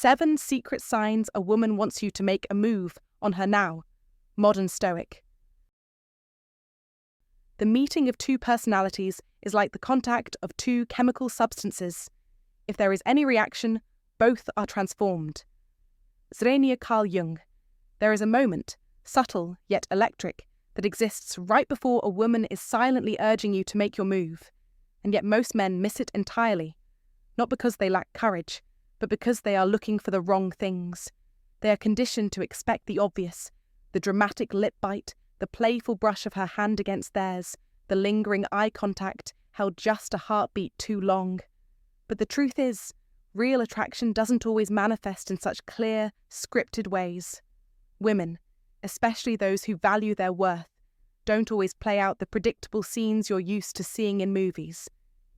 7 secret signs a woman wants you to make a move on her now. Modern Stoic. The meeting of two personalities is like the contact of two chemical substances. If there is any reaction, both are transformed. Zrenia Carl Jung. There is a moment, subtle yet electric, that exists right before a woman is silently urging you to make your move, and yet most men miss it entirely, not because they lack courage, but because they are looking for the wrong things. They are conditioned to expect the obvious, the dramatic lip bite, the playful brush of her hand against theirs, the lingering eye contact held just a heartbeat too long. But the truth is, real attraction doesn't always manifest in such clear, scripted ways. Women, especially those who value their worth, don't always play out the predictable scenes you're used to seeing in movies.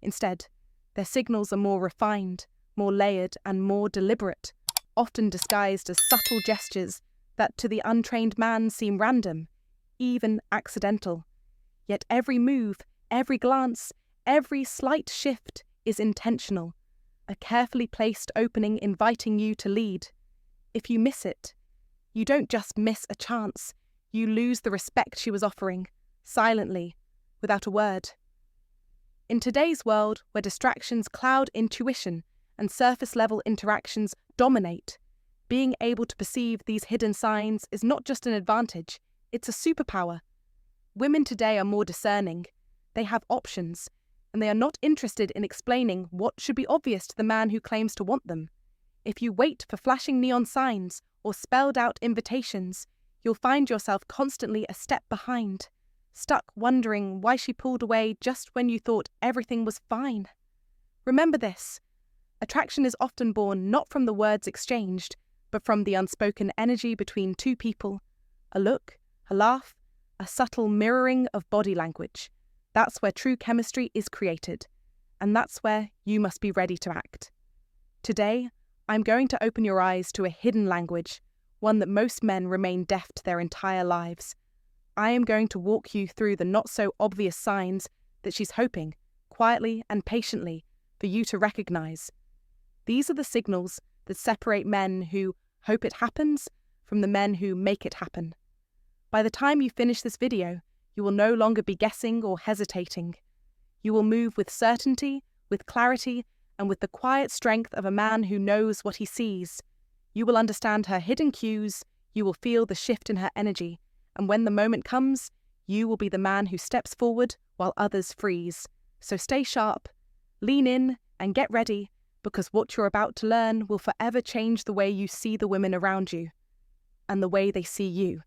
Instead, their signals are more refined, more layered, and more deliberate, often disguised as subtle gestures that to the untrained man seem random, even accidental. Yet every move, every glance, every slight shift is intentional, a carefully placed opening inviting you to lead. If you miss it, you don't just miss a chance, you lose the respect she was offering, silently, without a word. In today's world, where distractions cloud intuition and surface-level interactions dominate, being able to perceive these hidden signs is not just an advantage, it's a superpower. Women today are more discerning. They have options, and they are not interested in explaining what should be obvious to the man who claims to want them. If you wait for flashing neon signs or spelled-out invitations, you'll find yourself constantly a step behind, stuck wondering why she pulled away just when you thought everything was fine. Remember this: attraction is often born not from the words exchanged, but from the unspoken energy between two people. A look, a laugh, a subtle mirroring of body language. That's where true chemistry is created, and that's where you must be ready to act. Today, I'm going to open your eyes to a hidden language, one that most men remain deaf to their entire lives. I am going to walk you through the not-so-obvious signs that she's hoping, quietly and patiently, for you to recognize. These are the signals that separate men who hope it happens from the men who make it happen. By the time you finish this video, you will no longer be guessing or hesitating. You will move with certainty, with clarity, and with the quiet strength of a man who knows what he sees. You will understand her hidden cues, you will feel the shift in her energy, and when the moment comes, you will be the man who steps forward while others freeze. So stay sharp, lean in, and get ready, because what you're about to learn will forever change the way you see the women around you, and the way they see you.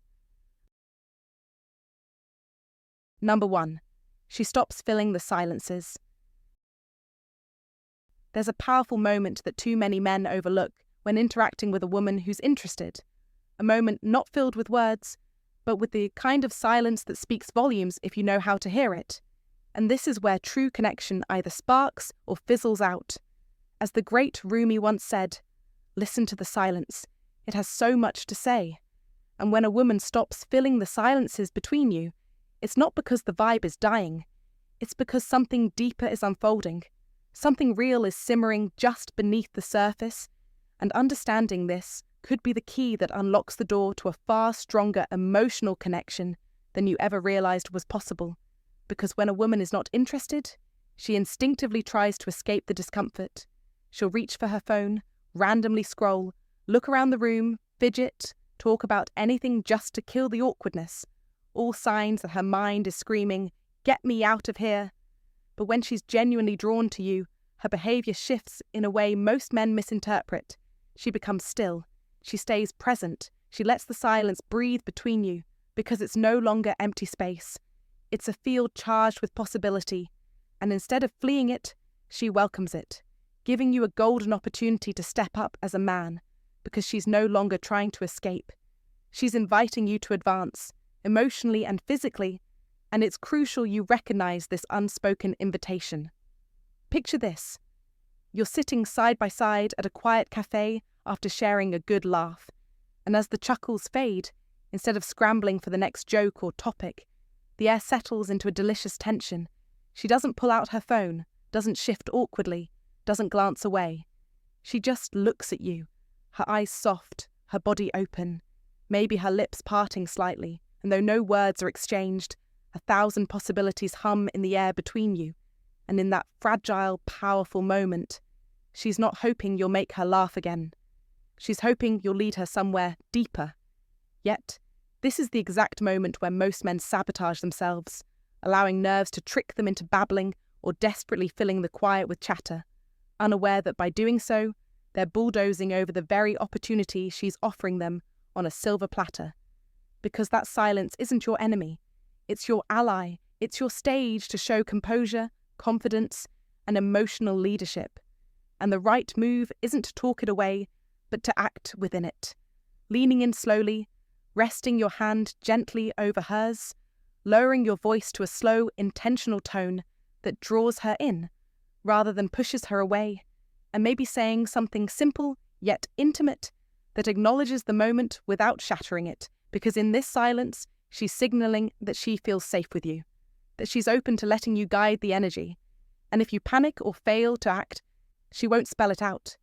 Number 1. She stops filling the silences. There's a powerful moment that too many men overlook when interacting with a woman who's interested. A moment not filled with words, but with the kind of silence that speaks volumes if you know how to hear it. And this is where true connection either sparks or fizzles out. As the great Rumi once said, "Listen to the silence. It has so much to say." And when a woman stops filling the silences between you, it's not because the vibe is dying. It's because something deeper is unfolding. Something real is simmering just beneath the surface. And understanding this could be the key that unlocks the door to a far stronger emotional connection than you ever realized was possible. Because when a woman is not interested, she instinctively tries to escape the discomfort. She'll reach for her phone, randomly scroll, look around the room, fidget, talk about anything just to kill the awkwardness. All signs that her mind is screaming, "Get me out of here." But when she's genuinely drawn to you, her behaviour shifts in a way most men misinterpret. She becomes still. She stays present. She lets the silence breathe between you, because it's no longer empty space. It's a field charged with possibility, and instead of fleeing it, she welcomes it, giving you a golden opportunity to step up as a man, because she's no longer trying to escape. She's inviting you to advance, emotionally and physically, and it's crucial you recognize this unspoken invitation. Picture this. You're sitting side by side at a quiet cafe after sharing a good laugh, and as the chuckles fade, instead of scrambling for the next joke or topic, the air settles into a delicious tension. She doesn't pull out her phone, doesn't shift awkwardly, doesn't glance away. She just looks at you, her eyes soft, her body open, maybe her lips parting slightly, and though no words are exchanged, 1,000 possibilities hum in the air between you, and in that fragile, powerful moment, she's not hoping you'll make her laugh again. She's hoping you'll lead her somewhere deeper. Yet, this is the exact moment where most men sabotage themselves, allowing nerves to trick them into babbling or desperately filling the quiet with chatter, unaware that by doing so, they're bulldozing over the very opportunity she's offering them on a silver platter. Because that silence isn't your enemy, it's your ally, it's your stage to show composure, confidence, and emotional leadership. And the right move isn't to talk it away, but to act within it, leaning in slowly, resting your hand gently over hers, lowering your voice to a slow, intentional tone that draws her in, rather than pushes her away, and maybe saying something simple yet intimate that acknowledges the moment without shattering it, because in this silence, she's signaling that she feels safe with you, that she's open to letting you guide the energy. And if you panic or fail to act, she won't spell it out.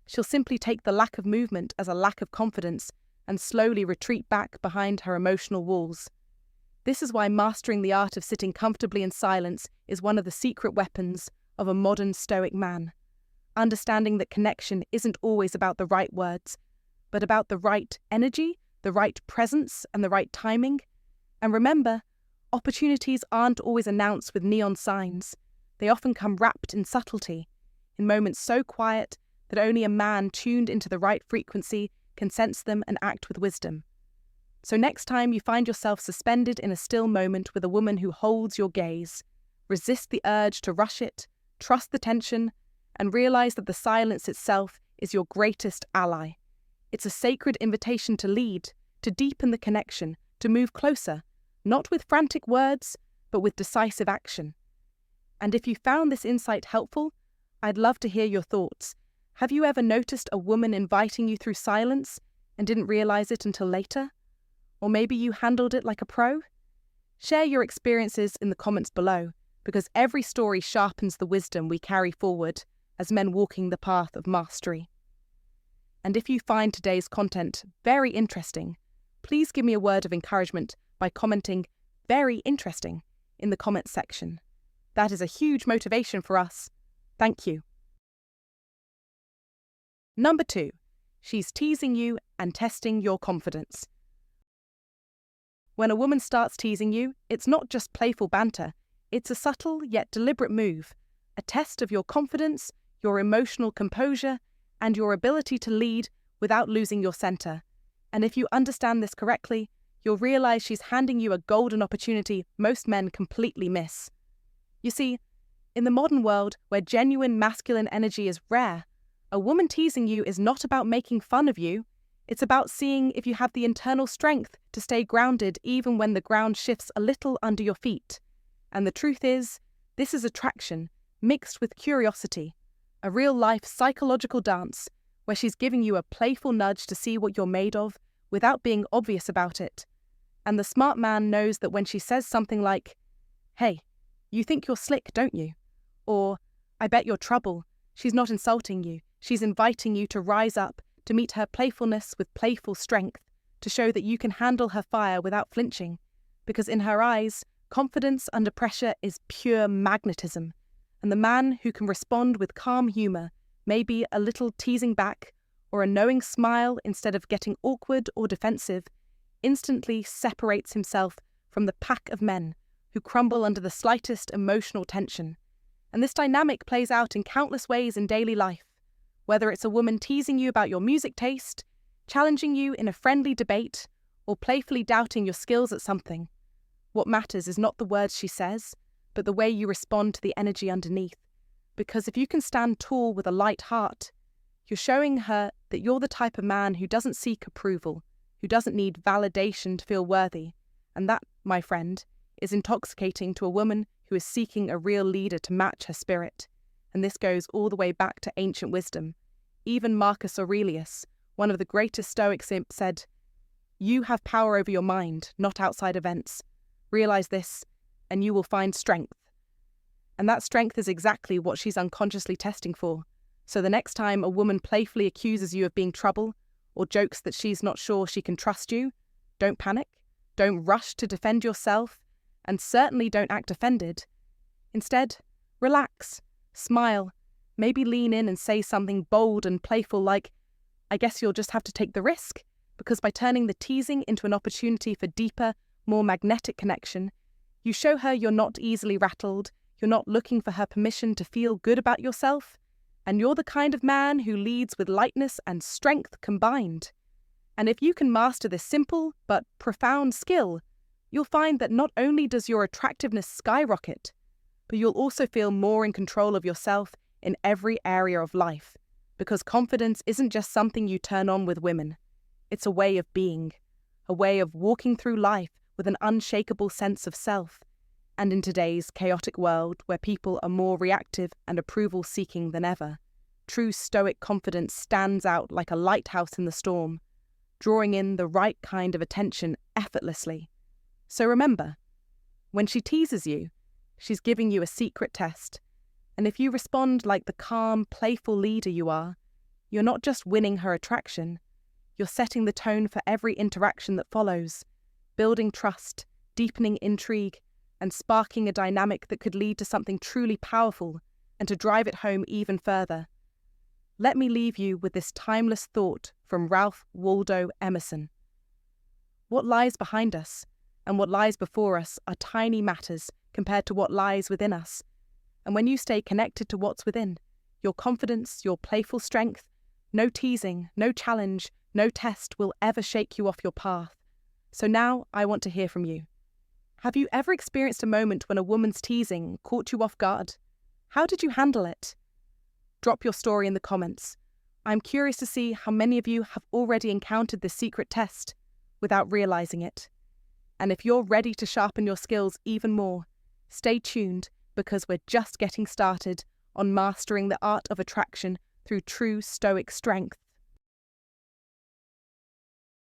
She'll simply take the lack of movement as a lack of confidence and slowly retreat back behind her emotional walls. This is why mastering the art of sitting comfortably in silence is one of the secret weapons of a modern Stoic man. Understanding that connection isn't always about the right words, but about the right energy, the right presence, and the right timing. And remember, opportunities aren't always announced with neon signs. They often come wrapped in subtlety, in moments so quiet that only a man tuned into the right frequency can sense them and act with wisdom. So next time you find yourself suspended in a still moment with a woman who holds your gaze, resist the urge to rush it, trust the tension, and realize that the silence itself is your greatest ally. It's a sacred invitation to lead, to deepen the connection, to move closer, not with frantic words, but with decisive action. And if you found this insight helpful, I'd love to hear your thoughts. Have you ever noticed a woman inviting you through silence and didn't realize it until later? Or maybe you handled it like a pro? Share your experiences in the comments below, because every story sharpens the wisdom we carry forward as men walking the path of mastery. And if you find today's content very interesting, please give me a word of encouragement by commenting "very interesting" in the comments section. That is a huge motivation for us. Thank you. Number 2, she's teasing you and testing your confidence. When a woman starts teasing you, it's not just playful banter, it's a subtle yet deliberate move, a test of your confidence, your emotional composure, and your ability to lead without losing your center. And if you understand this correctly, you'll realize she's handing you a golden opportunity most men completely miss. You see, in the modern world where genuine masculine energy is rare, a woman teasing you is not about making fun of you. It's about seeing if you have the internal strength to stay grounded even when the ground shifts a little under your feet. And the truth is, this is attraction mixed with curiosity, a real-life psychological dance where she's giving you a playful nudge to see what you're made of without being obvious about it. And the smart man knows that when she says something like, "Hey, you think you're slick, don't you?" Or, "I bet you're trouble," she's not insulting you, she's inviting you to rise up, to meet her playfulness with playful strength, to show that you can handle her fire without flinching. Because in her eyes, confidence under pressure is pure magnetism. And the man who can respond with calm humour, maybe a little teasing back, or a knowing smile instead of getting awkward or defensive, instantly separates himself from the pack of men who crumble under the slightest emotional tension. And this dynamic plays out in countless ways in daily life. Whether it's a woman teasing you about your music taste, challenging you in a friendly debate, or playfully doubting your skills at something, what matters is not the words she says, but the way you respond to the energy underneath. Because if you can stand tall with a light heart, you're showing her that you're the type of man who doesn't seek approval, who doesn't need validation to feel worthy. And that, my friend, is intoxicating to a woman who is seeking a real leader to match her spirit. And this goes all the way back to ancient wisdom. Even Marcus Aurelius, one of the greatest Stoics, said, "You have power over your mind, not outside events. Realize this, and you will find strength." And that strength is exactly what she's unconsciously testing for. So the next time a woman playfully accuses you of being trouble, or jokes that she's not sure she can trust you, don't panic. Don't rush to defend yourself, and certainly don't act offended. Instead, relax, smile, maybe lean in and say something bold and playful like, I guess you'll just have to take the risk, because by turning the teasing into an opportunity for deeper, more magnetic connection, you show her you're not easily rattled, you're not looking for her permission to feel good about yourself, and you're the kind of man who leads with lightness and strength combined. And if you can master this simple but profound skill, you'll find that not only does your attractiveness skyrocket, but you'll also feel more in control of yourself in every area of life, because confidence isn't just something you turn on with women. It's a way of being, a way of walking through life with an unshakable sense of self. And in today's chaotic world where people are more reactive and approval-seeking than ever, true Stoic confidence stands out like a lighthouse in the storm, drawing in the right kind of attention effortlessly. So remember, when she teases you, she's giving you a secret test. And if you respond like the calm, playful leader you are, you're not just winning her attraction, you're setting the tone for every interaction that follows, building trust, deepening intrigue, and sparking a dynamic that could lead to something truly powerful and to drive it home even further. Let me leave you with this timeless thought from Ralph Waldo Emerson. What lies behind us and what lies before us are tiny matters compared to what lies within us. And when you stay connected to what's within, your confidence, your playful strength, no teasing, no challenge, no test will ever shake you off your path. So now I want to hear from you. Have you ever experienced a moment when a woman's teasing caught you off guard? How did you handle it? Drop your story in the comments. I'm curious to see how many of you have already encountered this secret test without realizing it. And if you're ready to sharpen your skills even more, stay tuned because we're just getting started on mastering the art of attraction through true Stoic strength.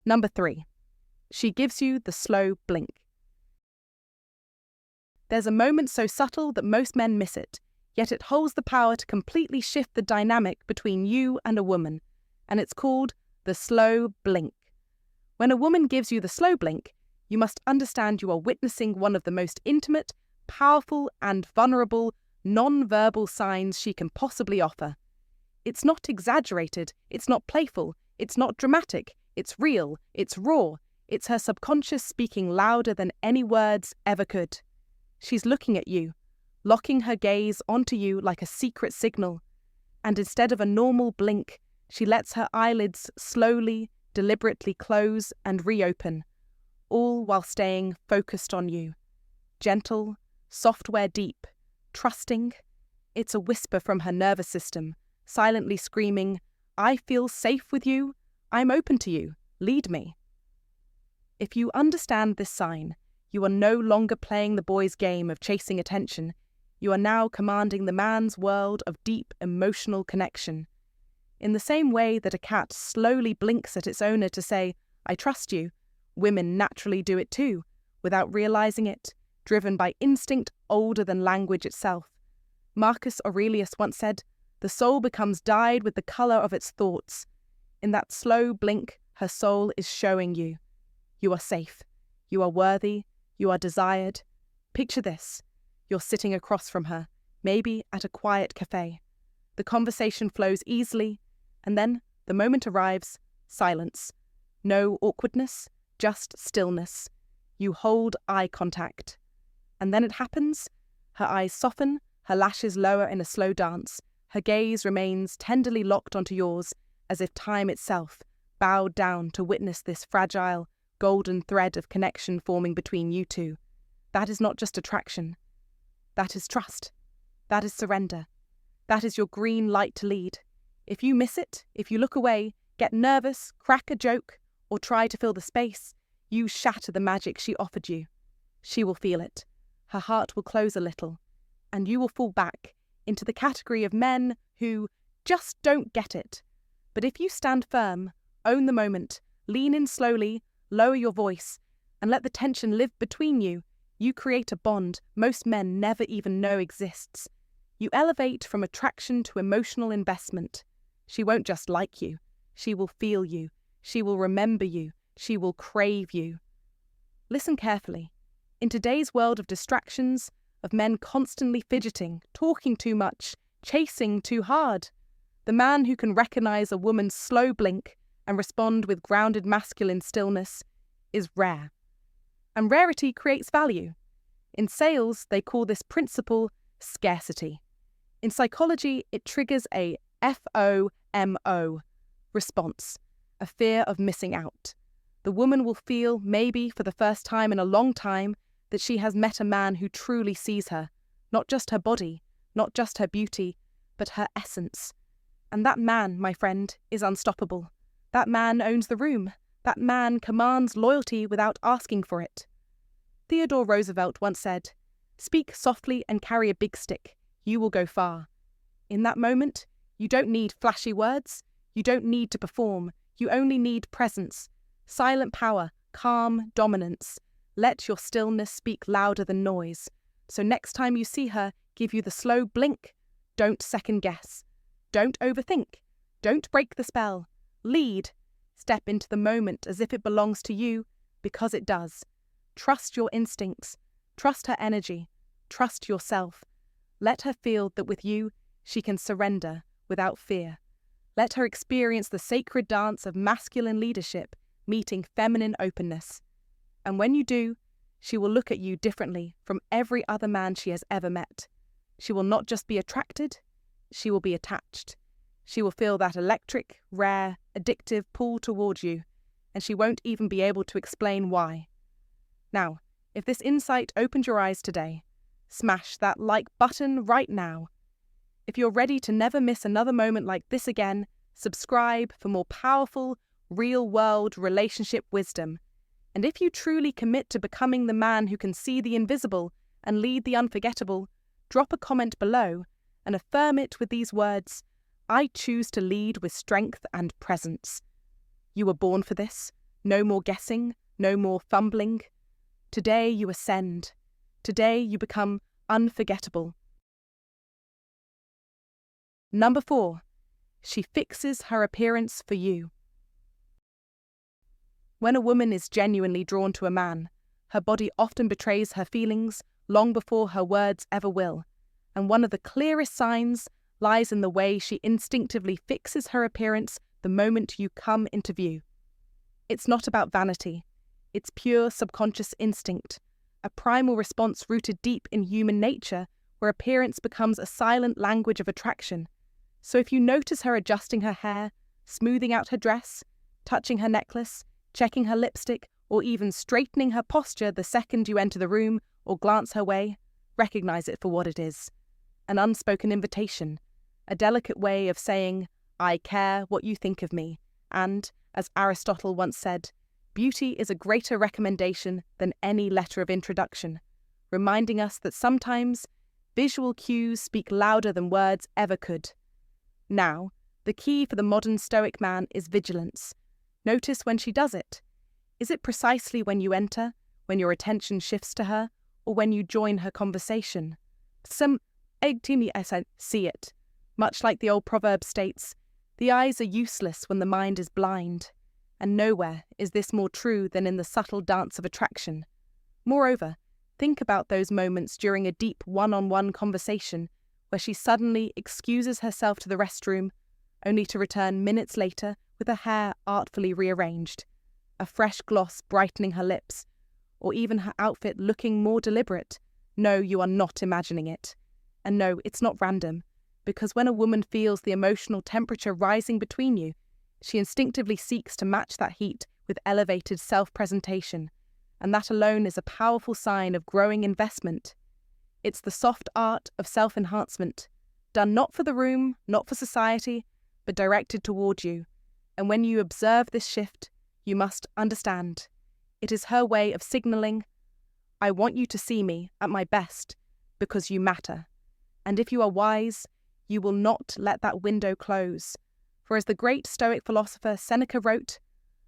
Number 3. She gives you the slow blink. There's a moment so subtle that most men miss it, yet it holds the power to completely shift the dynamic between you and a woman, and it's called the slow blink. When a woman gives you the slow blink, you must understand you are witnessing one of the most intimate, powerful, and vulnerable non-verbal signs she can possibly offer. It's not exaggerated, it's not playful, it's not dramatic, it's real, it's raw, it's her subconscious speaking louder than any words ever could. She's looking at you, locking her gaze onto you like a secret signal, and instead of a normal blink, she lets her eyelids slowly, deliberately close and reopen, all while staying focused on you. Gentle, software deep, trusting. It's a whisper from her nervous system, silently screaming, I feel safe with you, I'm open to you, lead me. If you understand this sign, you are no longer playing the boy's game of chasing attention. You are now commanding the man's world of deep emotional connection. In the same way that a cat slowly blinks at its owner to say, I trust you, women naturally do it too, without realizing it, driven by instinct older than language itself. Marcus Aurelius once said, the soul becomes dyed with the color of its thoughts. In that slow blink, her soul is showing you. You are safe. You are worthy. You are desired. Picture this. You're sitting across from her, maybe at a quiet cafe. The conversation flows easily, and then the moment arrives, silence. No awkwardness, just stillness. You hold eye contact. And then it happens. Her eyes soften, her lashes lower in a slow dance. Her gaze remains tenderly locked onto yours, as if time itself bowed down to witness this fragile, golden thread of connection forming between you two. That is not just attraction. That is trust. That is surrender. That is your green light to lead. If you miss it, if you look away, get nervous, crack a joke, or try to fill the space, you shatter the magic she offered you. She will feel it. Her heart will close a little, and you will fall back into the category of men who just don't get it. But if you stand firm, own the moment, lean in slowly, lower your voice, and let the tension live between you, you create a bond most men never even know exists. You elevate from attraction to emotional investment. She won't just like you, she will feel you, She will remember you. She will crave you. Listen carefully. In today's world of distractions, of men constantly fidgeting, talking too much, chasing too hard, the man who can recognize a woman's slow blink and respond with grounded masculine stillness is rare. And rarity creates value. In sales, they call this principle scarcity. In psychology, it triggers a FOMO response, a fear of missing out. The woman will feel, maybe for the first time in a long time, that she has met a man who truly sees her, not just her body, not just her beauty, but her essence. And that man, my friend, is unstoppable. That man owns the room. That man commands loyalty without asking for it. Theodore Roosevelt once said, "Speak softly and carry a big stick. You will go far." In that moment, you don't need flashy words. You don't need to perform. You only need presence. Silent power, calm dominance. Let your stillness speak louder than noise. So next time you see her, give you the slow blink. Don't second guess. Don't overthink. Don't break the spell. Lead. Step into the moment as if it belongs to you, because it does. Trust your instincts. Trust her energy. Trust yourself. Let her feel that with you, she can surrender without fear. Let her experience the sacred dance of masculine leadership meeting feminine openness. And when you do, she will look at you differently from every other man she has ever met. She will not just be attracted, she will be attached. She will feel that electric, rare, addictive pull towards you, and she won't even be able to explain why. Now, if this insight opened your eyes today, smash that like button right now. If you're ready to never miss another moment like this again, subscribe for more powerful, real-world relationship wisdom. And if you truly commit to becoming the man who can see the invisible and lead the unforgettable, drop a comment below and affirm it with these words: "I choose to lead with strength and presence." You were born for this. No more guessing, no more fumbling. Today you ascend. Today you become unforgettable. Number 4. She fixes her appearance for you. When a woman is genuinely drawn to a man, her body often betrays her feelings long before her words ever will, and one of the clearest signs lies in the way she instinctively fixes her appearance the moment you come into view. It's not about vanity. It's pure subconscious instinct, a primal response rooted deep in human nature where appearance becomes a silent language of attraction. So if you notice her adjusting her hair, smoothing out her dress, touching her necklace, checking her lipstick, or even straightening her posture the second you enter the room or glance her way, recognize it for what it is. An unspoken invitation, a delicate way of saying, "I care what you think of me," and, as Aristotle once said, beauty is a greater recommendation than any letter of introduction, reminding us that sometimes visual cues speak louder than words ever could. Now, the key for the modern Stoic man is vigilance. Notice when she does it. Is it precisely when you enter, when your attention shifts to her, or when you join her conversation? See it. Much like the old proverb states, the eyes are useless when the mind is blind. And nowhere is this more true than in the subtle dance of attraction. Moreover, think about those moments during a deep one-on-one conversation where she suddenly excuses herself to the restroom, only to return minutes later with her hair artfully rearranged, a fresh gloss brightening her lips, or even her outfit looking more deliberate. No, you are not imagining it. And no, it's not random, because when a woman feels the emotional temperature rising between you, she instinctively seeks to match that heat with elevated self-presentation, and that alone is a powerful sign of growing investment. It's the soft art of self-enhancement, done not for the room, not for society, but directed toward you. And when you observe this shift, you must understand. It is her way of signaling, "I want you to see me at my best, because you matter." And if you are wise, you will not let that window close. For as the great Stoic philosopher Seneca wrote,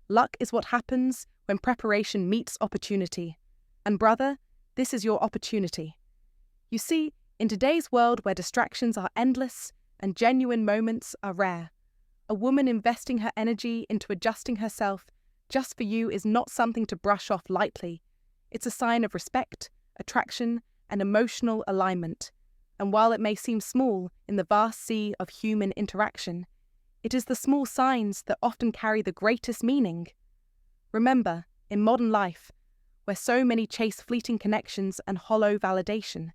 "Luck is what happens when preparation meets opportunity. And brother, this is your opportunity." You see, in today's world where distractions are endless and genuine moments are rare, A woman investing her energy into adjusting herself just for you is not something to brush off lightly. It's a sign of respect, attraction, and emotional alignment. And while it may seem small in the vast sea of human interaction, it is the small signs that often carry the greatest meaning. Remember, in modern life, where so many chase fleeting connections and hollow validation,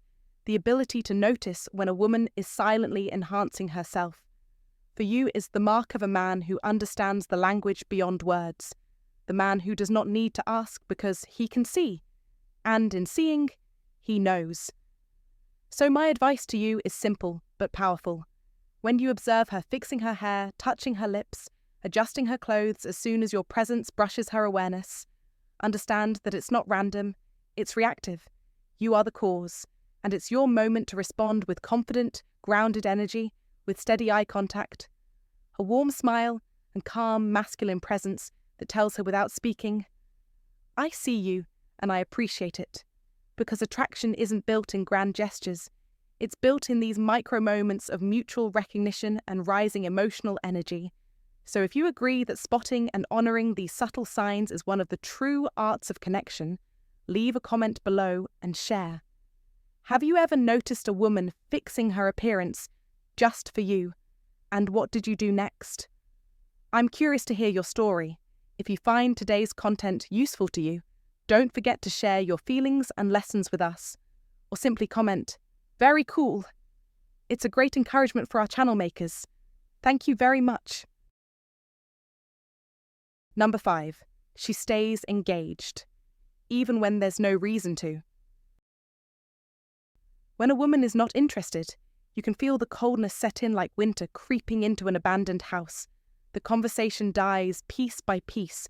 the ability to notice when a woman is silently enhancing herself, for you, is the mark of a man who understands the language beyond words, the man who does not need to ask because he can see, and in seeing, he knows. So my advice to you is simple but powerful. When you observe her fixing her hair, touching her lips, adjusting her clothes as soon as your presence brushes her awareness, understand that it's not random, it's reactive. You are the cause, and it's your moment to respond with confident, grounded energy, with steady eye contact, a warm smile, and calm, masculine presence that tells her without speaking, I see you, and I appreciate it. Because attraction isn't built in grand gestures. It's built in these micro moments of mutual recognition and rising emotional energy. So if you agree that spotting and honouring these subtle signs is one of the true arts of connection, leave a comment below and share. Have you ever noticed a woman fixing her appearance just for you? And what did you do next? I'm curious to hear your story. If you find today's content useful to you, don't forget to share your feelings and lessons with us, or simply comment, "Very cool." It's a great encouragement for our channel makers. Thank you very much. Number 5. She stays engaged, even when there's no reason to. When a woman is not interested, you can feel the coldness set in like winter creeping into an abandoned house. The conversation dies piece by piece.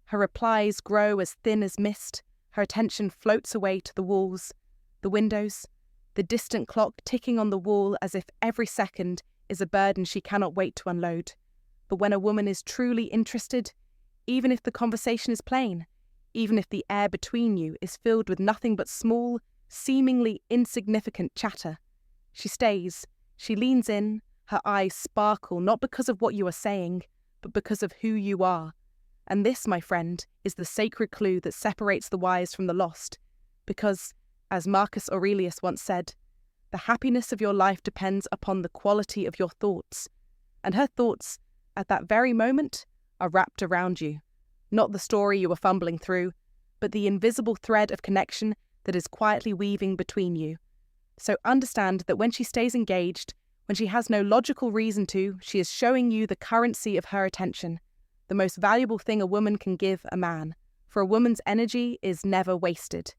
Her replies grow as thin as mist. Her attention floats away to the walls, the windows, the distant clock ticking on the wall as if every second is a burden she cannot wait to unload. But when a woman is truly interested, even if the conversation is plain, even if the air between you is filled with nothing but small, seemingly insignificant chatter, she stays, she leans in, her eyes sparkle not because of what you are saying, but because of who you are. And this, my friend, is the sacred clue that separates the wise from the lost, because, as Marcus Aurelius once said, the happiness of your life depends upon the quality of your thoughts, and her thoughts, at that very moment, are wrapped around you, not the story you are fumbling through, but the invisible thread of connection that is quietly weaving between you. So understand that when she stays engaged, when she has no logical reason to, she is showing you the currency of her attention, the most valuable thing a woman can give a man, for a woman's energy is never wasted.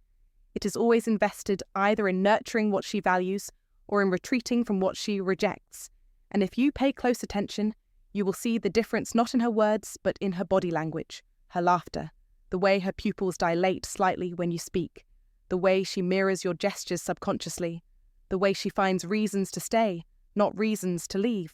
It is always invested either in nurturing what she values or in retreating from what she rejects. And if you pay close attention, you will see the difference not in her words, but in her body language, her laughter, the way her pupils dilate slightly when you speak, the way she mirrors your gestures subconsciously, the way she finds reasons to stay, not reasons to leave.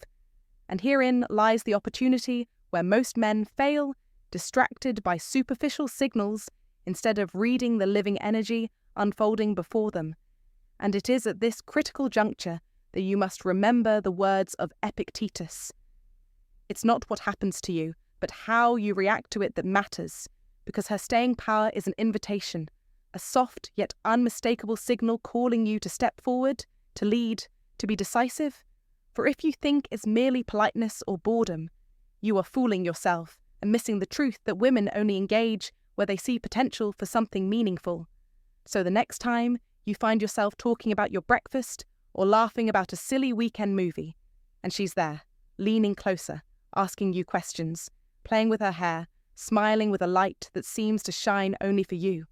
And herein lies the opportunity where most men fail, distracted by superficial signals instead of reading the living energy unfolding before them. And it is at this critical juncture that you must remember the words of Epictetus. It's not what happens to you, but how you react to it that matters, because her staying power is an invitation, a soft yet unmistakable signal calling you to step forward, to lead, to be decisive. For if you think it's merely politeness or boredom, you are fooling yourself and missing the truth that women only engage where they see potential for something meaningful. So the next time you find yourself talking about your breakfast or laughing about a silly weekend movie, and she's there, leaning closer, asking you questions, playing with her hair, smiling with a light that seems to shine only for you,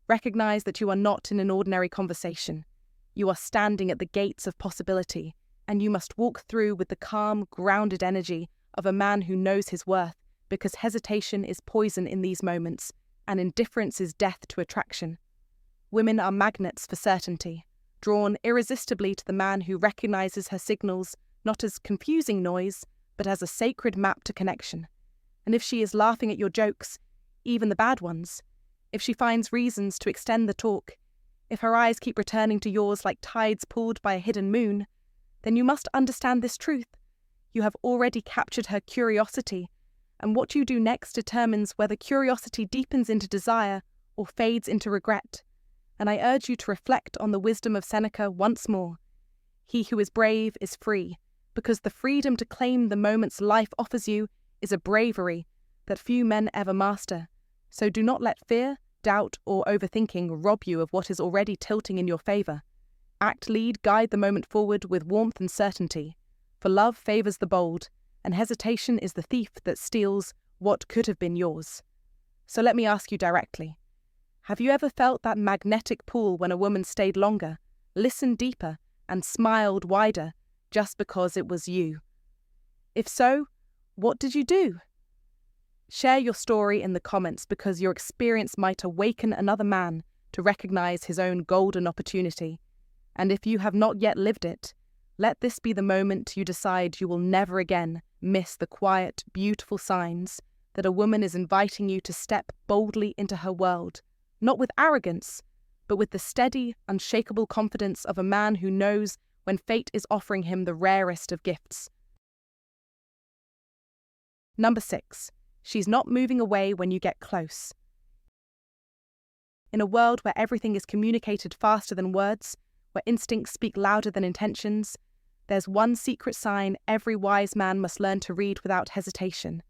recognize that you are not in an ordinary conversation. You are standing at the gates of possibility, and you must walk through with the calm, grounded energy of a man who knows his worth, because hesitation is poison in these moments, and indifference is death to attraction. Women are magnets for certainty, drawn irresistibly to the man who recognizes her signals not as confusing noise, but as a sacred map to connection. And if she is laughing at your jokes, even the bad ones, if she finds reasons to extend the talk, if her eyes keep returning to yours like tides pulled by a hidden moon, then you must understand this truth. You have already captured her curiosity, and what you do next determines whether curiosity deepens into desire or fades into regret. And I urge you to reflect on the wisdom of Seneca once more. He who is brave is free, because the freedom to claim the moments life offers you is a bravery that few men ever master. So do not let fear, doubt, or overthinking rob you of what is already tilting in your favour. Act, lead, guide the moment forward with warmth and certainty, for love favours the bold, and hesitation is the thief that steals what could have been yours. So let me ask you directly, have you ever felt that magnetic pull when a woman stayed longer, listened deeper, and smiled wider just because it was you? If so, what did you do? Share your story in the comments, because your experience might awaken another man to recognise his own golden opportunity. And if you have not yet lived it, let this be the moment you decide you will never again miss the quiet, beautiful signs that a woman is inviting you to step boldly into her world, not with arrogance, but with the steady, unshakable confidence of a man who knows when fate is offering him the rarest of gifts. Number 6. She's not moving away when you get close. In a world where everything is communicated faster than words, where instincts speak louder than intentions, there's one secret sign every wise man must learn to read without hesitation.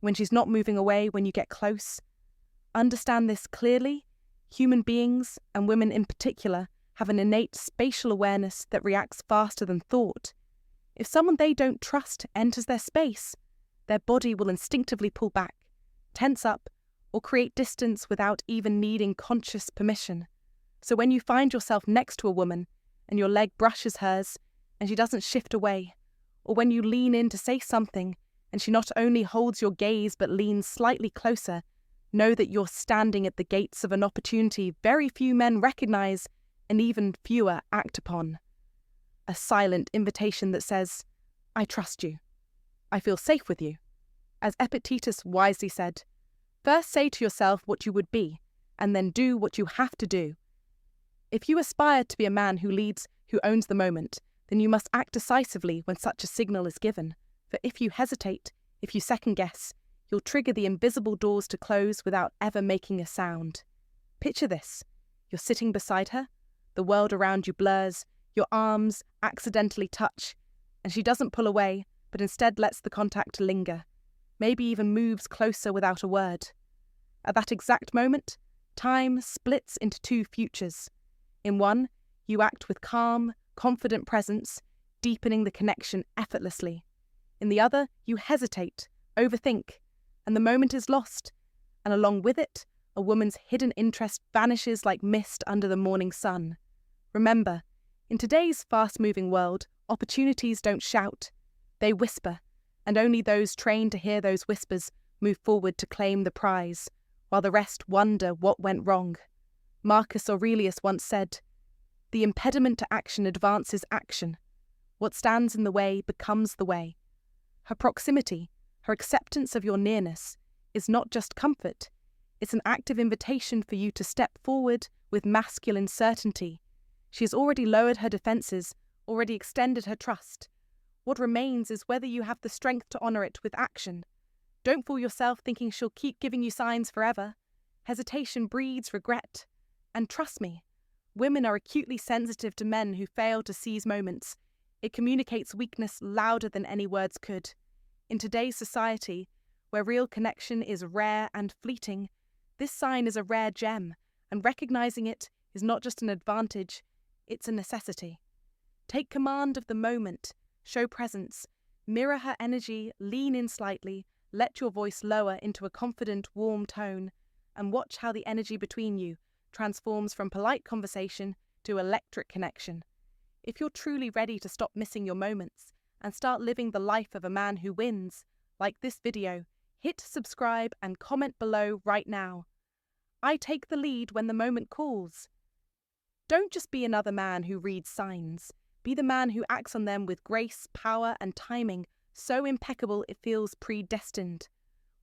When she's not moving away when you get close. Understand this clearly. Human beings, and women in particular, have an innate spatial awareness that reacts faster than thought. If someone they don't trust enters their space, their body will instinctively pull back, tense up, or create distance without even needing conscious permission. So when you find yourself next to a woman and your leg brushes hers and she doesn't shift away, or when you lean in to say something and she not only holds your gaze but leans slightly closer, know that you're standing at the gates of an opportunity very few men recognize and even fewer act upon. A silent invitation that says, I trust you. I feel safe with you. As Epictetus wisely said, first say to yourself what you would be, and then do what you have to do. If you aspire to be a man who leads, who owns the moment, then you must act decisively when such a signal is given. For if you hesitate, if you second-guess, you'll trigger the invisible doors to close without ever making a sound. Picture this. You're sitting beside her, the world around you blurs, your arms accidentally touch, and she doesn't pull away, but instead lets the contact linger, maybe even moves closer without a word. At that exact moment, time splits into two futures. In one, you act with calm, confident presence, deepening the connection effortlessly. In the other, you hesitate, overthink, and the moment is lost, and along with it, a woman's hidden interest vanishes like mist under the morning sun. Remember, in today's fast-moving world, opportunities don't shout, they whisper, and only those trained to hear those whispers move forward to claim the prize, while the rest wonder what went wrong. Marcus Aurelius once said, "The impediment to action advances action. What stands in the way becomes the way." Her proximity, her acceptance of your nearness, is not just comfort, it's an active invitation for you to step forward with masculine certainty. She has already lowered her defences, already extended her trust. What remains is whether you have the strength to honour it with action. Don't fool yourself thinking she'll keep giving you signs forever. Hesitation breeds regret. And trust me, women are acutely sensitive to men who fail to seize moments. It communicates weakness louder than any words could. In today's society, where real connection is rare and fleeting, this sign is a rare gem, and recognising it is not just an advantage, it's a necessity. Take command of the moment, show presence, mirror her energy, lean in slightly, let your voice lower into a confident, warm tone, and watch how the energy between you transforms from polite conversation to electric connection. If you're truly ready to stop missing your moments and start living the life of a man who wins, like this video, hit subscribe and comment below right now. I take the lead when the moment calls. Don't just be another man who reads signs. Be the man who acts on them with grace, power, and timing so impeccable it feels predestined.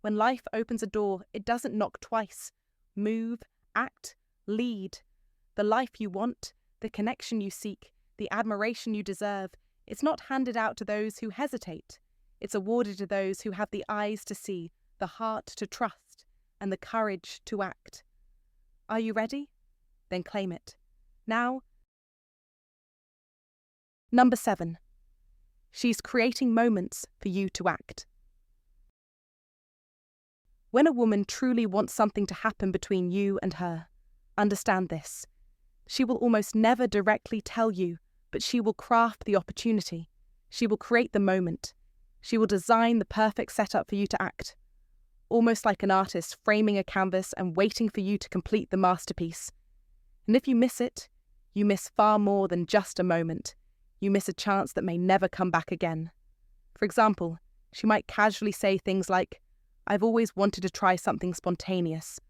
When life opens a door, it doesn't knock twice. Move, act, lead. The life you want, the connection you seek, the admiration you deserve, it's not handed out to those who hesitate. It's awarded to those who have the eyes to see, the heart to trust, and the courage to act. Are you ready? Then claim it. Now, number 7. She's creating moments for you to act. When a woman truly wants something to happen between you and her, understand this. She will almost never directly tell you, but she will craft the opportunity. She will create the moment. She will design the perfect setup for you to act. Almost like an artist framing a canvas and waiting for you to complete the masterpiece. And if you miss it, you miss far more than just a moment. You miss a chance that may never come back again. For example, she might casually say things like, "I've always wanted to try something spontaneous,"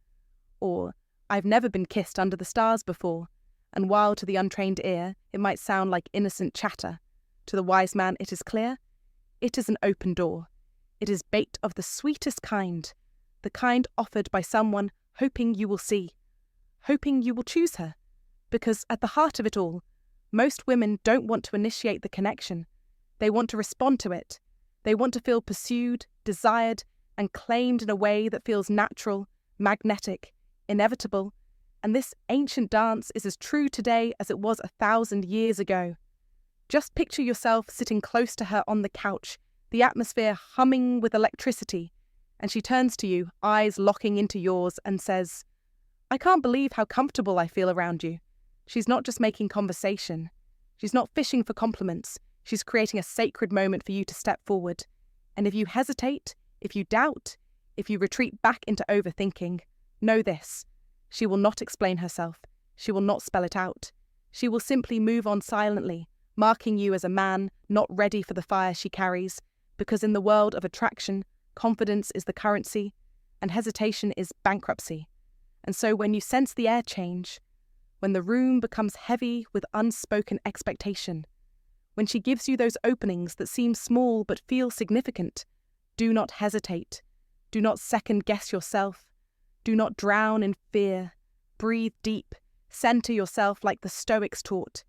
or "I've never been kissed under the stars before," and while to the untrained ear it might sound like innocent chatter, to the wise man it is clear, it is an open door. It is bait of the sweetest kind, the kind offered by someone hoping you will see, hoping you will choose her, because at the heart of it all, most women don't want to initiate the connection. They want to respond to it. They want to feel pursued, desired, and claimed in a way that feels natural, magnetic, inevitable. And this ancient dance is as true today as it was 1,000 years ago. Just picture yourself sitting close to her on the couch, the atmosphere humming with electricity, and she turns to you, eyes locking into yours, and says, "I can't believe how comfortable I feel around you." She's not just making conversation. She's not fishing for compliments. She's creating a sacred moment for you to step forward. And if you hesitate, if you doubt, if you retreat back into overthinking, know this: she will not explain herself. She will not spell it out. She will simply move on silently, marking you as a man not ready for the fire she carries, because in the world of attraction, confidence is the currency, and hesitation is bankruptcy. And so when you sense the air change, when the room becomes heavy with unspoken expectation, when she gives you those openings that seem small but feel significant, do not hesitate. Do not second-guess yourself. Do not drown in fear. Breathe deep. Center yourself like the Stoics taught.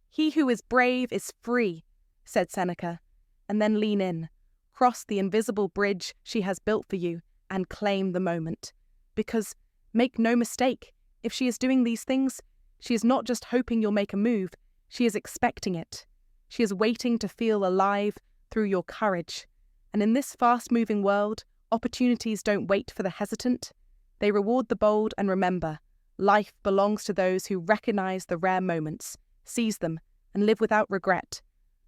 "He who is brave is free," said Seneca, and then lean in. Cross the invisible bridge she has built for you and claim the moment. Because, make no mistake, if she is doing these things, she is not just hoping you'll make a move, she is expecting it. She is waiting to feel alive through your courage. And in this fast-moving world, opportunities don't wait for the hesitant. They reward the bold, and remember, life belongs to those who recognize the rare moments, seize them, and live without regret.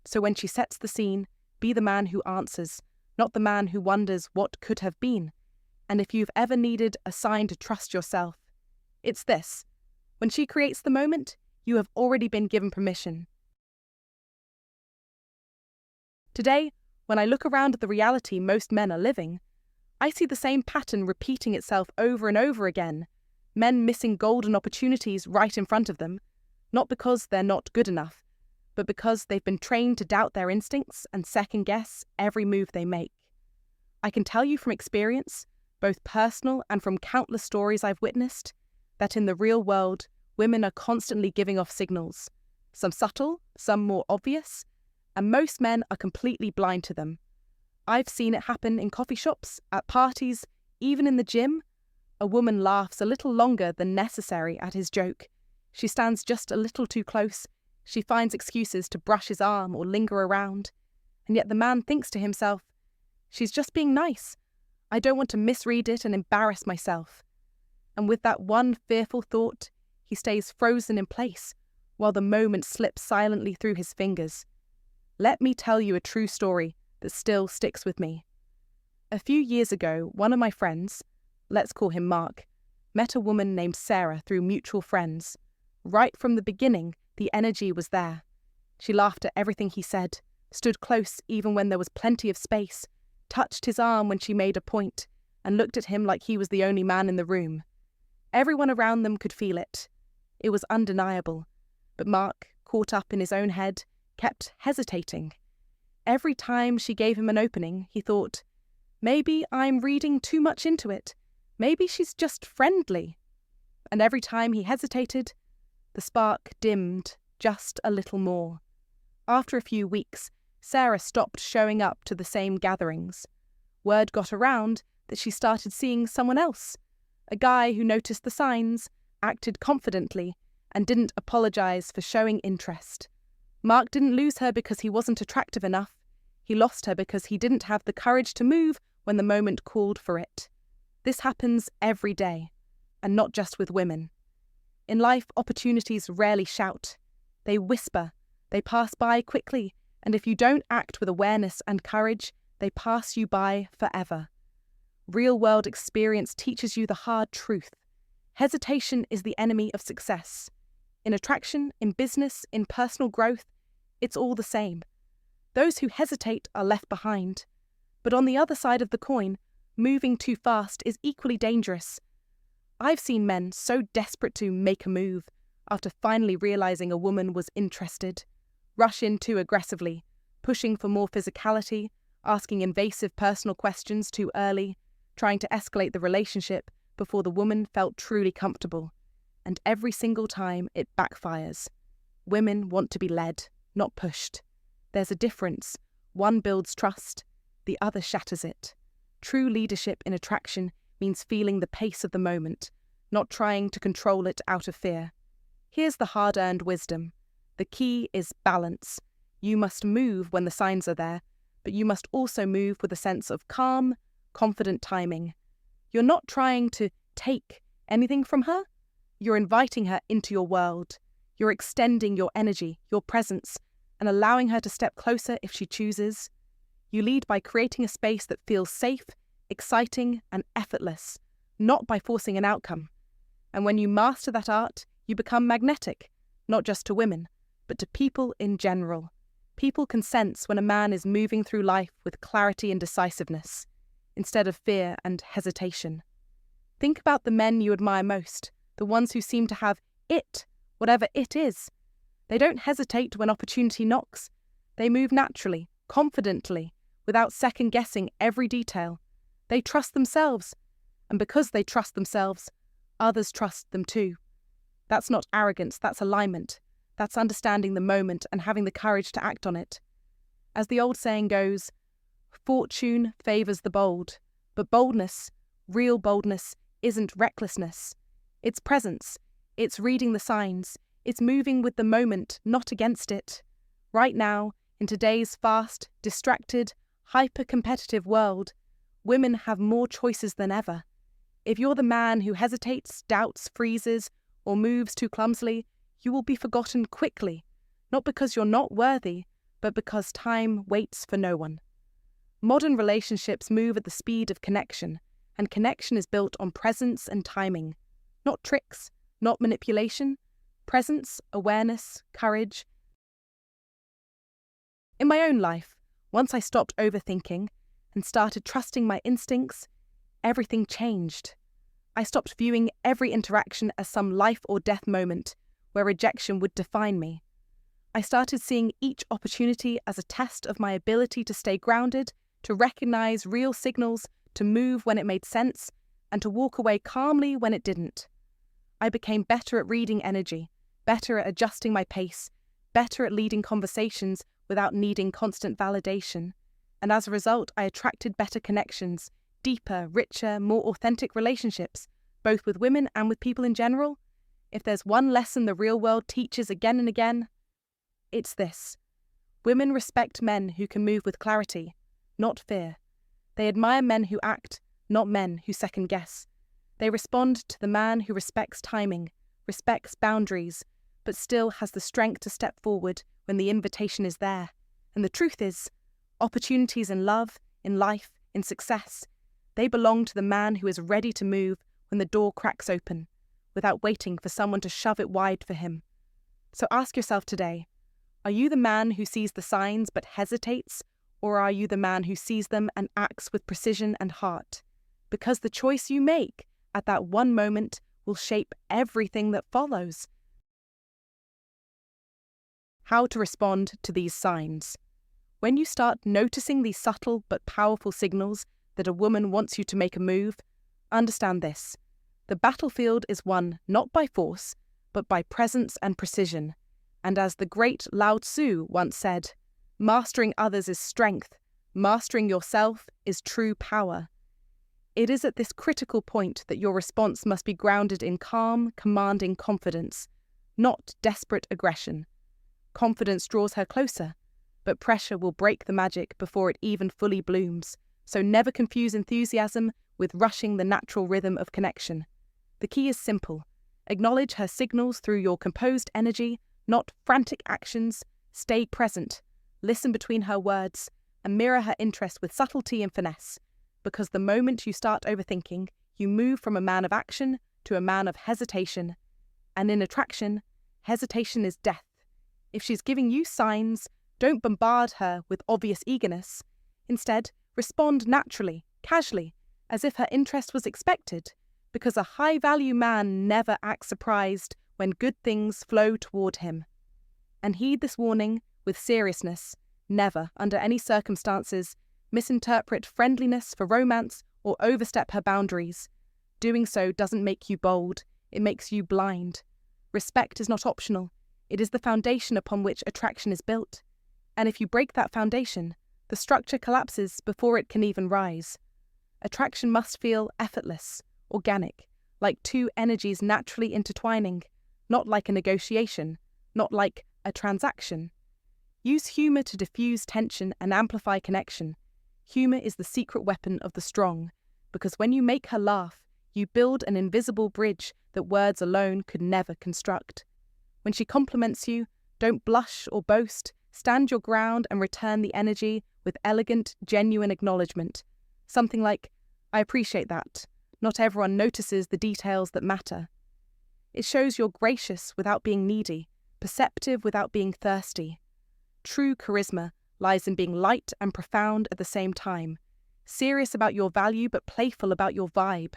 So when she sets the scene, be the man who answers, not the man who wonders what could have been. And if you've ever needed a sign to trust yourself, it's this: when she creates the moment, you have already been given permission. Today, when I look around at the reality most men are living, I see the same pattern repeating itself over and over again. Men missing golden opportunities right in front of them, not because they're not good enough, but because they've been trained to doubt their instincts and second-guess every move they make. I can tell you from experience, both personal and from countless stories I've witnessed, that in the real world, women are constantly giving off signals, some subtle, some more obvious, and most men are completely blind to them. I've seen it happen in coffee shops, at parties, even in the gym. A woman laughs a little longer than necessary at his joke. She stands just a little too close. She finds excuses to brush his arm or linger around. And yet the man thinks to himself, "She's just being nice. I don't want to misread it and embarrass myself." And with that one fearful thought, he stays frozen in place while the moment slips silently through his fingers. Let me tell you a true story that still sticks with me. A few years ago, one of my friends, let's call him Mark, met a woman named Sarah through mutual friends. Right from the beginning, the energy was there. She laughed at everything he said, stood close even when there was plenty of space, touched his arm when she made a point, and looked at him like he was the only man in the room. Everyone around them could feel it. It was undeniable. But Mark, caught up in his own head, kept hesitating. Every time she gave him an opening, he thought, maybe I'm reading too much into it. Maybe she's just friendly. And every time he hesitated, the spark dimmed just a little more. After a few weeks, Sarah stopped showing up to the same gatherings. Word got around that she started seeing someone else, a guy who noticed the signs, acted confidently, and didn't apologize for showing interest. Mark didn't lose her because he wasn't attractive enough. He lost her because he didn't have the courage to move when the moment called for it. This happens every day, and not just with women. In life, opportunities rarely shout. They whisper, they pass by quickly, and if you don't act with awareness and courage, they pass you by forever. Real-world experience teaches you the hard truth. Hesitation is the enemy of success. In attraction, in business, in personal growth, it's all the same. Those who hesitate are left behind. But on the other side of the coin, moving too fast is equally dangerous. I've seen men so desperate to make a move, after finally realizing a woman was interested, rush in too aggressively, pushing for more physicality, asking invasive personal questions too early, trying to escalate the relationship before the woman felt truly comfortable. And every single time it backfires. Women want to be led, not pushed. There's a difference. One builds trust, the other shatters it. True leadership in attraction means feeling the pace of the moment, not trying to control it out of fear. Here's the hard-earned wisdom. The key is balance. You must move when the signs are there, but you must also move with a sense of calm, confident timing. You're not trying to take anything from her. You're inviting her into your world. You're extending your energy, your presence, and allowing her to step closer if she chooses. You lead by creating a space that feels safe, exciting, and effortless, not by forcing an outcome. And when you master that art, you become magnetic, not just to women, but to people in general. People can sense when a man is moving through life with clarity and decisiveness, instead of fear and hesitation. Think about the men you admire most, the ones who seem to have it, whatever it is. They don't hesitate when opportunity knocks. They move naturally, confidently, without second-guessing every detail. They trust themselves, and because they trust themselves, others trust them too. That's not arrogance, that's alignment. That's understanding the moment and having the courage to act on it. As the old saying goes, fortune favours the bold, but boldness, real boldness, isn't recklessness. It's presence, it's reading the signs, it's moving with the moment, not against it. Right now, in today's fast, distracted, hyper-competitive world, women have more choices than ever. If you're the man who hesitates, doubts, freezes, or moves too clumsily, you will be forgotten quickly, not because you're not worthy, but because time waits for no one. Modern relationships move at the speed of connection, and connection is built on presence and timing. Not tricks, not manipulation. Presence, awareness, courage. In my own life, once I stopped overthinking and started trusting my instincts, everything changed. I stopped viewing every interaction as some life or death moment where rejection would define me. I started seeing each opportunity as a test of my ability to stay grounded, to recognize real signals, to move when it made sense, and to walk away calmly when it didn't. I became better at reading energy, better at adjusting my pace, better at leading conversations without needing constant validation. And as a result, I attracted better connections, deeper, richer, more authentic relationships, both with women and with people in general. If there's one lesson the real world teaches again and again, it's this. Women respect men who can move with clarity, not fear. They admire men who act, not men who second-guess. They respond to the man who respects timing, respects boundaries, but still has the strength to step forward when the invitation is there. And the truth is, opportunities in love, in life, in success, they belong to the man who is ready to move when the door cracks open, without waiting for someone to shove it wide for him. So ask yourself today, are you the man who sees the signs but hesitates, or are you the man who sees them and acts with precision and heart? Because the choice you make at that one moment will shape everything that follows. How to respond to these signs. When you start noticing these subtle but powerful signals that a woman wants you to make a move, understand this. The battlefield is won not by force, but by presence and precision. And as the great Lao Tzu once said, Mastering others is strength. Mastering yourself is true power. It is at this critical point that your response must be grounded in calm, commanding confidence, not desperate aggression. Confidence draws her closer, but pressure will break the magic before it even fully blooms, so never confuse enthusiasm with rushing the natural rhythm of connection. The key is simple. Acknowledge her signals through your composed energy, not frantic actions. Stay present, listen between her words, and mirror her interest with subtlety and finesse, because the moment you start overthinking, you move from a man of action to a man of hesitation. And in attraction, hesitation is death. If she's giving you signs, don't bombard her with obvious eagerness. Instead, respond naturally, casually, as if her interest was expected, because a high-value man never acts surprised when good things flow toward him. And heed this warning with seriousness. Never, under any circumstances, misinterpret friendliness for romance or overstep her boundaries. Doing so doesn't make you bold, it makes you blind. Respect is not optional, it is the foundation upon which attraction is built. And if you break that foundation, the structure collapses before it can even rise. Attraction must feel effortless, organic, like two energies naturally intertwining, not like a negotiation, not like a transaction. Use humour to diffuse tension and amplify connection. Humour is the secret weapon of the strong, because when you make her laugh, you build an invisible bridge that words alone could never construct. When she compliments you, don't blush or boast, stand your ground and return the energy with elegant, genuine acknowledgement. Something like, "I appreciate that. Not everyone notices the details that matter." It shows you're gracious without being needy, perceptive without being thirsty. True charisma lies in being light and profound at the same time, serious about your value but playful about your vibe.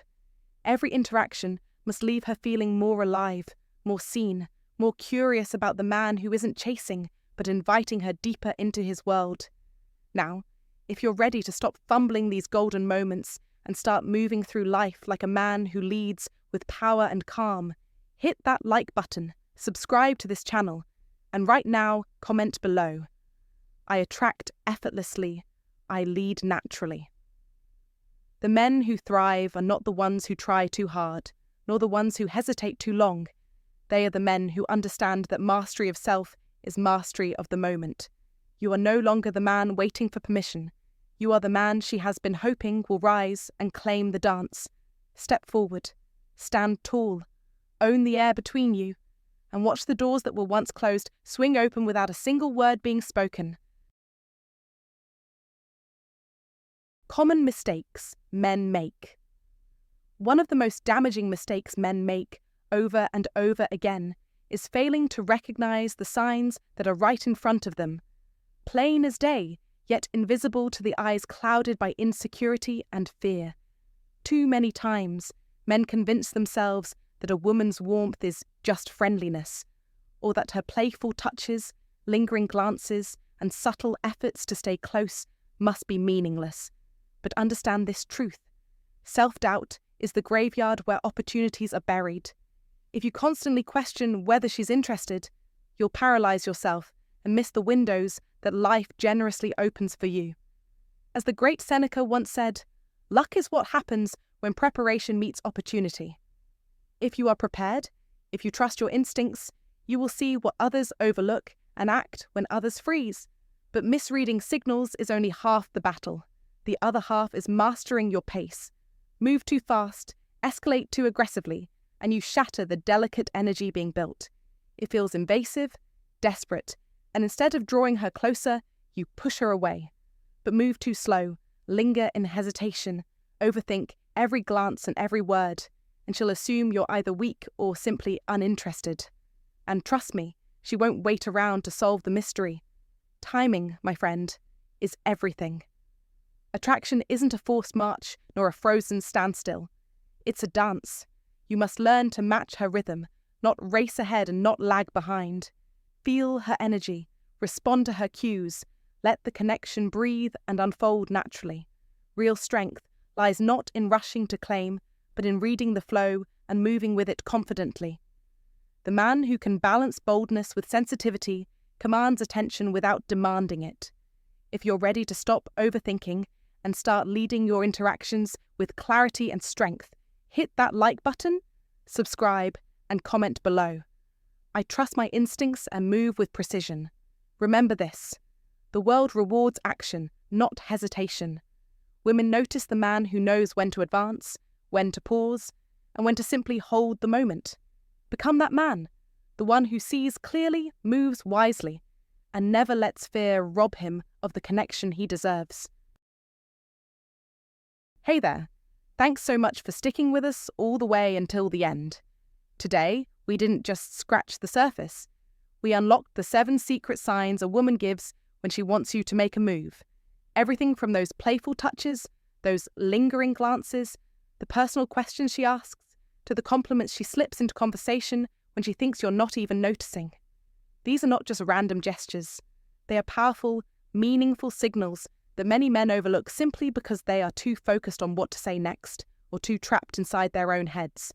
Every interaction must leave her feeling more alive, more seen, more curious about the man who isn't chasing but inviting her deeper into his world. Now, if you're ready to stop fumbling these golden moments and start moving through life like a man who leads with power and calm, hit that like button, subscribe to this channel, and right now, comment below. I attract effortlessly. I lead naturally. The men who thrive are not the ones who try too hard, nor the ones who hesitate too long. They are the men who understand that mastery of self is mastery of the moment. You are no longer the man waiting for permission. You are the man she has been hoping will rise and claim the dance. Step forward. Stand tall. Own the air between you. And watch the doors that were once closed swing open without a single word being spoken. Common mistakes men make. One of the most damaging mistakes men make, over and over again, is failing to recognize the signs that are right in front of them. Plain as day, yet invisible to the eyes clouded by insecurity and fear. Too many times, men convince themselves that a woman's warmth is just friendliness, or that her playful touches, lingering glances, and subtle efforts to stay close must be meaningless. But understand this truth. Self-doubt is the graveyard where opportunities are buried. If you constantly question whether she's interested, you'll paralyze yourself and miss the windows that life generously opens for you. As the great Seneca once said, luck is what happens when preparation meets opportunity. If you are prepared, if you trust your instincts, you will see what others overlook and act when others freeze. But misreading signals is only half the battle. The other half is mastering your pace. Move too fast, escalate too aggressively, and you shatter the delicate energy being built. It feels invasive, desperate, and instead of drawing her closer, you push her away. But move too slow, linger in hesitation, overthink every glance and every word, and she'll assume you're either weak or simply uninterested. And trust me, she won't wait around to solve the mystery. Timing, my friend, is everything. Attraction isn't a forced march nor a frozen standstill. It's a dance. You must learn to match her rhythm, not race ahead and not lag behind. Feel her energy, respond to her cues, let the connection breathe and unfold naturally. Real strength lies not in rushing to claim, but in reading the flow and moving with it confidently. The man who can balance boldness with sensitivity commands attention without demanding it. If you're ready to stop overthinking and start leading your interactions with clarity and strength, hit that like button, subscribe, and comment below. I trust my instincts and move with precision. Remember this: the world rewards action, not hesitation. Women notice the man who knows when to advance, when to pause, and when to simply hold the moment. Become that man, the one who sees clearly, moves wisely, and never lets fear rob him of the connection he deserves. Hey there, thanks so much for sticking with us all the way until the end. Today, we didn't just scratch the surface. We unlocked the 7 secret signs a woman gives when she wants you to make a move. Everything from those playful touches, those lingering glances, the personal questions she asks, to the compliments she slips into conversation when she thinks you're not even noticing. These are not just random gestures. They are powerful, meaningful signals that many men overlook simply because they are too focused on what to say next or too trapped inside their own heads.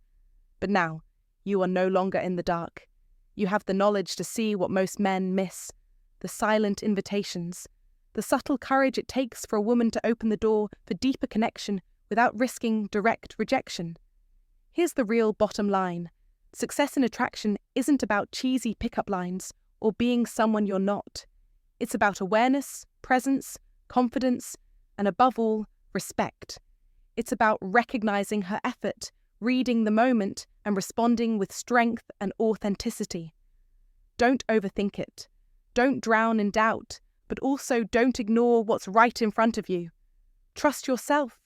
But now, you are no longer in the dark. You have the knowledge to see what most men miss: the silent invitations, the subtle courage it takes for a woman to open the door for deeper connection without risking direct rejection. Here's the real bottom line: success in attraction isn't about cheesy pickup lines or being someone you're not. It's about awareness, presence, confidence, and above all, respect. It's about recognizing her effort, reading the moment, and responding with strength and authenticity. Don't overthink it. Don't drown in doubt, but also don't ignore what's right in front of you. Trust yourself.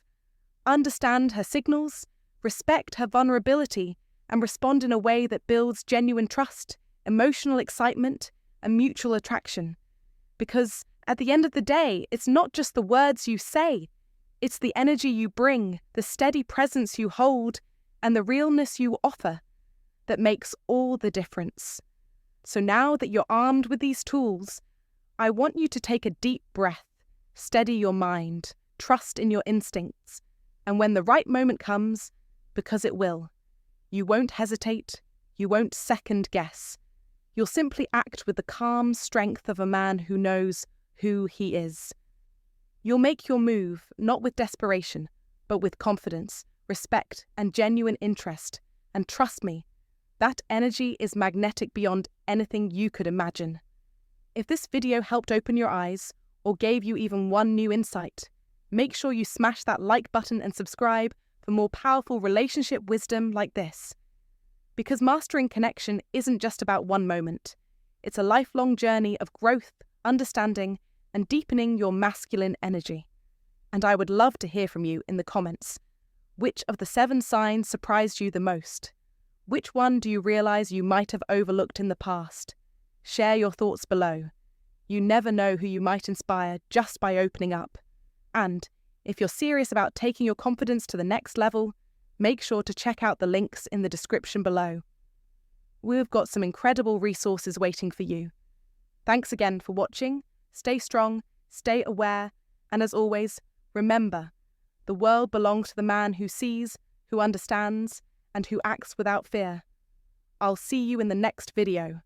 Understand her signals, respect her vulnerability, and respond in a way that builds genuine trust, emotional excitement, and mutual attraction. Because at the end of the day, it's not just the words you say, it's the energy you bring, the steady presence you hold, and the realness you offer that makes all the difference. So now that you're armed with these tools, I want you to take a deep breath, steady your mind, trust in your instincts, and when the right moment comes, because it will, you won't hesitate, you won't second guess. You'll simply act with the calm strength of a man who knows who he is. You'll make your move not with desperation, but with confidence, respect, and genuine interest. And trust me, that energy is magnetic beyond anything you could imagine. If this video helped open your eyes or gave you even one new insight, make sure you smash that like button and subscribe for more powerful relationship wisdom like this. Because mastering connection isn't just about one moment. It's a lifelong journey of growth, understanding, and deepening your masculine energy. And I would love to hear from you in the comments. Which of the 7 signs surprised you the most? Which one do you realize you might have overlooked in the past? Share your thoughts below. You never know who you might inspire just by opening up. And if you're serious about taking your confidence to the next level, make sure to check out the links in the description below. We've got some incredible resources waiting for you. Thanks again for watching. Stay strong, stay aware, and as always, remember, the world belongs to the man who sees, who understands, and who acts without fear. I'll see you in the next video.